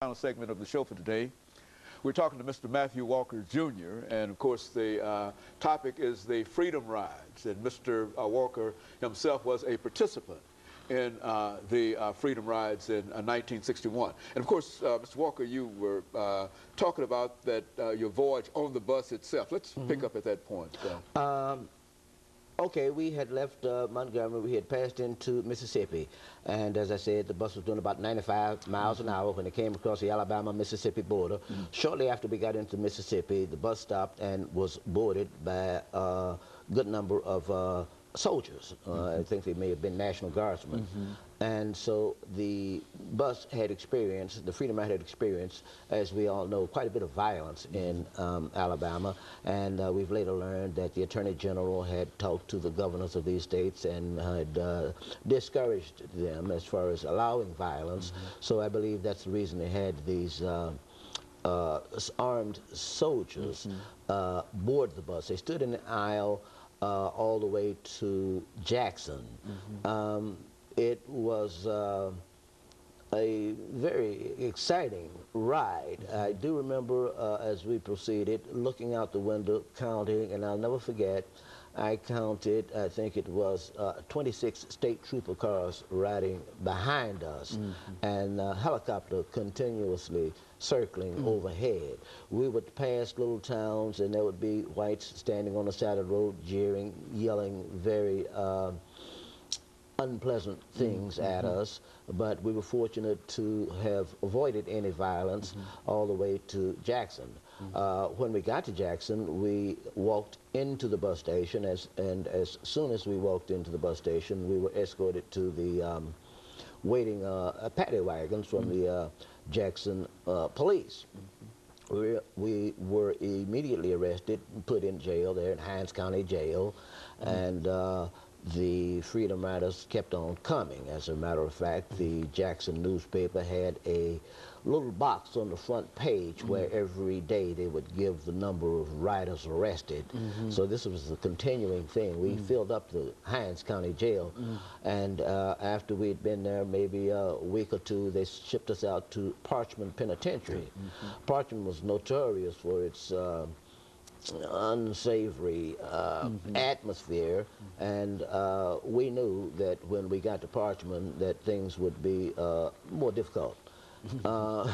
Final segment of the show for today. We're talking to Mr. Matthew Walker, Jr., and of course the topic is the Freedom Rides, and Mr. Walker himself was a participant in the Freedom Rides in 1961. And of course, Mr. Walker, you were talking about that your voyage on the bus itself. Let's pick up at that point. Okay, we had left Montgomery, we had passed into Mississippi, and as I said, the bus was doing about 95 miles an hour when it came across the Alabama-Mississippi border. Shortly after we got into Mississippi, the bus stopped and was boarded by a good number of soldiers. I think they may have been National Guardsmen. And so the bus had experienced, the Freedom Ride had experienced, as we all know, quite a bit of violence in Alabama. And we've later learned that the Attorney General had talked to the governors of these states and had discouraged them as far as allowing violence. So I believe that's the reason they had these armed soldiers board the bus. They stood in the aisle all the way to Jackson. It was a very exciting ride. I do remember as we proceeded, looking out the window, counting, and I'll never forget, I counted, I think it was 26 state trooper cars riding behind us, and a helicopter continuously circling overhead. We would pass little towns, and there would be whites standing on the side of the road, jeering, yelling very unpleasant things at us, but we were fortunate to have avoided any violence all the way to Jackson. When we got to Jackson, we walked into the bus station, and as soon as we walked into the bus station, we were escorted to the waiting paddy wagons from the Jackson police. We were immediately arrested and put in jail there in Hinds County Jail, and the Freedom Riders kept on coming. As a matter of fact, the Jackson newspaper had a little box on the front page where every day they would give the number of riders arrested. So this was a continuing thing. We filled up the Hinds County Jail, and after we'd been there maybe a week or two, they shipped us out to Parchman Penitentiary. Parchman was notorious for its unsavory atmosphere, and we knew that when we got to Parchman that things would be more difficult. Our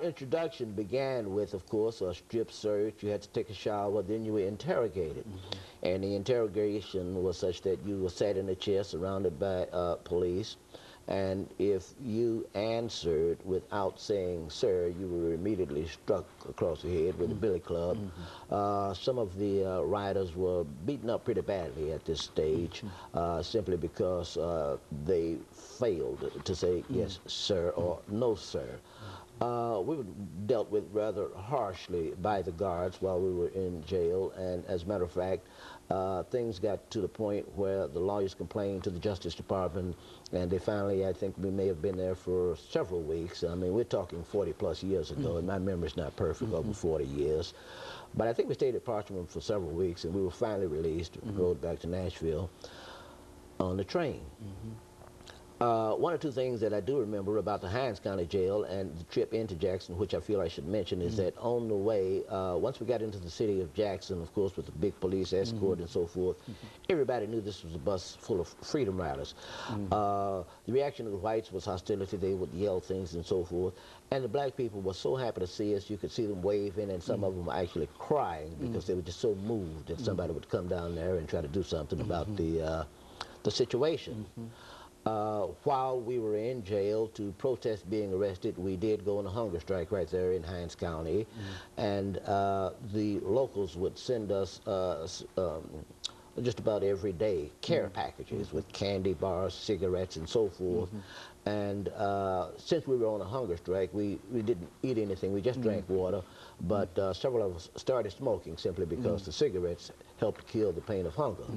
introduction began with, of course, a strip search. You had to take a shower, then you were interrogated. And the interrogation was such that you were sat in a chair surrounded by police, and if you answered without saying sir, you were immediately struck across the head with a billy club. Some of the riders were beaten up pretty badly at this stage, simply because they failed to say yes sir or no sir. We were dealt with rather harshly by the guards while we were in jail, and as a matter of fact, things got to the point where the lawyers complained to the Justice Department, and they finally, I think we may have been there for several weeks. I mean, we're talking 40+ years ago, and my memory's not perfect, over 40 years. But I think we stayed at Parchman for several weeks, and we were finally released, rode back to Nashville on the train. One or two things that I do remember about the Hinds County Jail and the trip into Jackson, which I feel I should mention, is that on the way, once we got into the city of Jackson, of course, with the big police escort and so forth, everybody knew this was a bus full of Freedom Riders. The reaction of the whites was hostility. They would yell things and so forth. And the black people were so happy to see us. You could see them waving, and some of them were actually crying because they were just so moved that somebody would come down there and try to do something about the situation. While we were in jail to protest being arrested, we did go on a hunger strike right there in Hinds County, and the locals would send us just about every day care packages with candy bars, cigarettes, and so forth. And since we were on a hunger strike, we didn't eat anything. We just drank water, but several of us started smoking simply because the cigarettes helped kill the pain of hunger.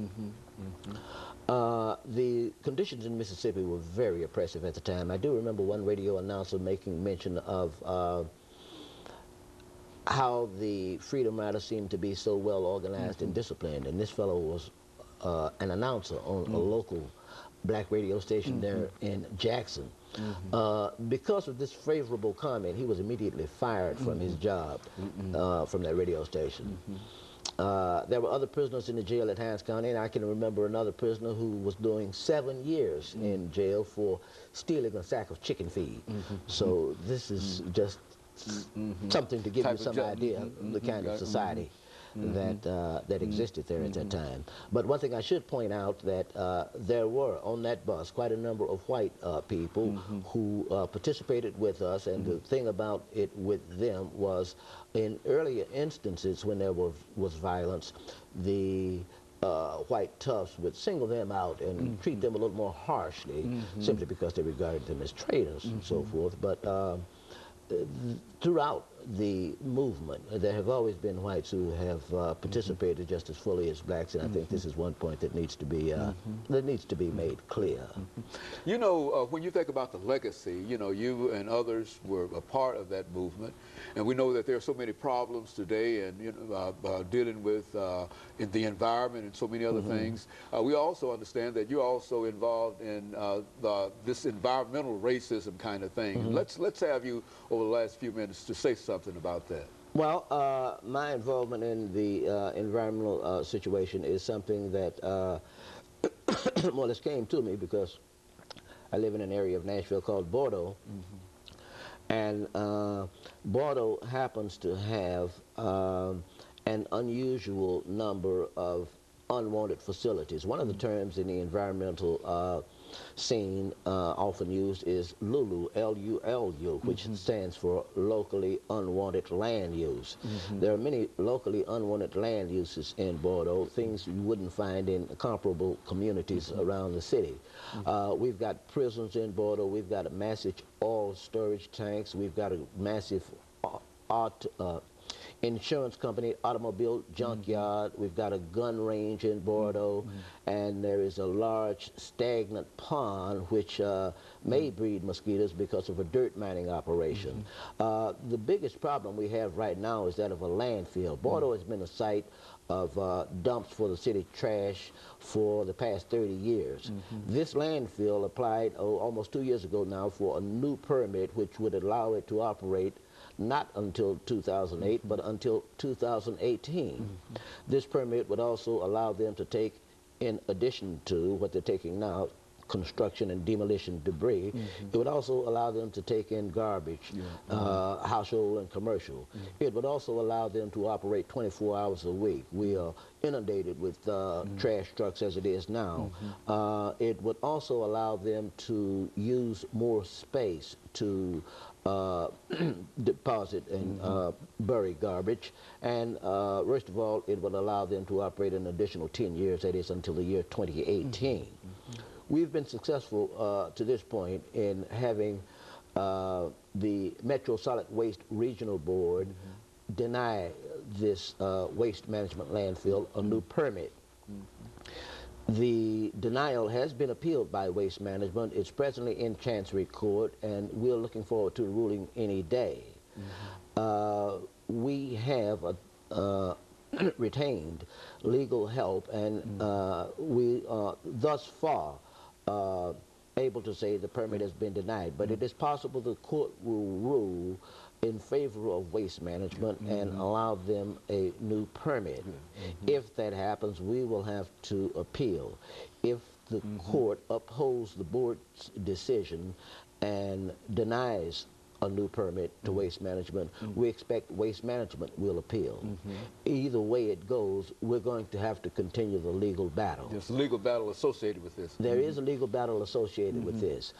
The conditions in Mississippi were very oppressive at the time. I do remember one radio announcer making mention of how the Freedom Riders seemed to be so well organized and disciplined, and this fellow was an announcer on a local black radio station there in Jackson. Because of this favorable comment, he was immediately fired from his job from that radio station. There were other prisoners in the jail at Hines County, and I can remember another prisoner who was doing 7 years in jail for stealing a sack of chicken feed. So this is just something to give you some idea of the kind of society that existed there at that time. But one thing I should point out that there were on that bus quite a number of white people who participated with us, and the thing about it with them was in earlier instances when there was violence, the white toughs would single them out and treat them a little more harshly simply because they regarded them as traitors and so forth. But throughout the movement, there have always been whites who have participated just as fully as blacks, and I think this is one point that needs to be made clear. You know, when you think about the legacy, you know, you and others were a part of that movement, and we know that there are so many problems today, and you know, dealing with in the environment and so many other things. We also understand that you're also involved in this environmental racism kind of thing. Let's have you over the last few minutes to say something about that. Well, my involvement in the environmental situation is something that more or less came to me because I live in an area of Nashville called Bordeaux, and Bordeaux happens to have an unusual number of unwanted facilities. One of the terms in the environmental scene often used is LULU, L-U-L-U, which stands for locally unwanted land use. There are many locally unwanted land uses in Bordeaux, things you wouldn't find in comparable communities around the city. We've got prisons in Bordeaux, we've got a massive oil storage tanks, we've got a massive insurance company, automobile junkyard, we've got a gun range in Bordeaux, and there is a large stagnant pond which may breed mosquitoes because of a dirt mining operation. The biggest problem we have right now is that of a landfill. Bordeaux has been a site of dumps for the city trash for the past 30 years. This landfill applied almost 2 years ago now for a new permit which would allow it to operate not until 2008, but until 2018. This permit would also allow them to take, in addition to what they're taking now, construction and demolition debris, it would also allow them to take in garbage, household and commercial. It would also allow them to operate 24 hours a week. We are inundated with trash trucks as it is now. It would also allow them to use more space to deposit and bury garbage, and worst of all, it would allow them to operate an additional 10 years, that is until the year 2018. We've been successful to this point in having the Metro Solid Waste Regional Board deny this waste management landfill a new permit. The denial has been appealed by Waste Management. It's presently in Chancery Court, and we're looking forward to ruling any day. We have retained legal help, and we are thus far able to say the permit has been denied. But it is possible the court will rule in favor of Waste Management and allow them a new permit. If that happens, we will have to appeal. If the court upholds the board's decision and denies a new permit to Waste Management, we expect Waste Management will appeal. Either way it goes, we're going to have to continue the legal battle. There's a legal battle associated with this. There is a legal battle associated with this.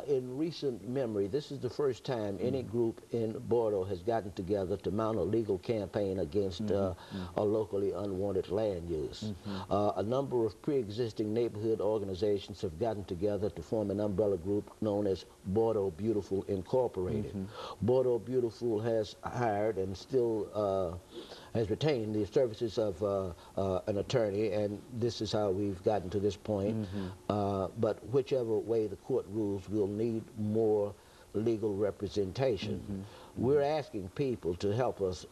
In recent memory, this is the first time any group in Bordeaux has gotten together to mount a legal campaign against a locally unwanted land use. A number of pre-existing neighborhood organizations have gotten together to form an umbrella group known as Bordeaux Beautiful Incorporated. Bordeaux Beautiful has hired and still has retained the services of an attorney, and this is how we've gotten to this point. But whichever way the court rules, we'll need more legal representation. We're asking people to help us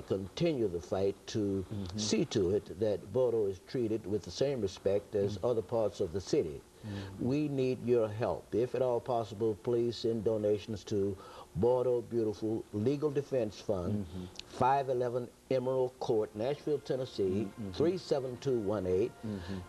continue the fight to see to it that Bordeaux is treated with the same respect as other parts of the city. We need your help. If at all possible, please send donations to Bordeaux Beautiful Legal Defense Fund, 511 Emerald Court, Nashville, Tennessee, 37218,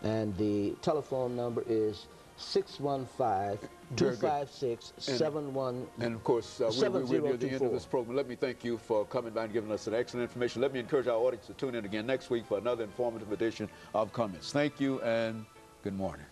and the telephone number is 615-256-71. And of course, we're near the end of this program. Let me thank you for coming by and giving us some excellent information. Let me encourage our audience to tune in again next week for another informative edition of Comments. Thank you and good morning.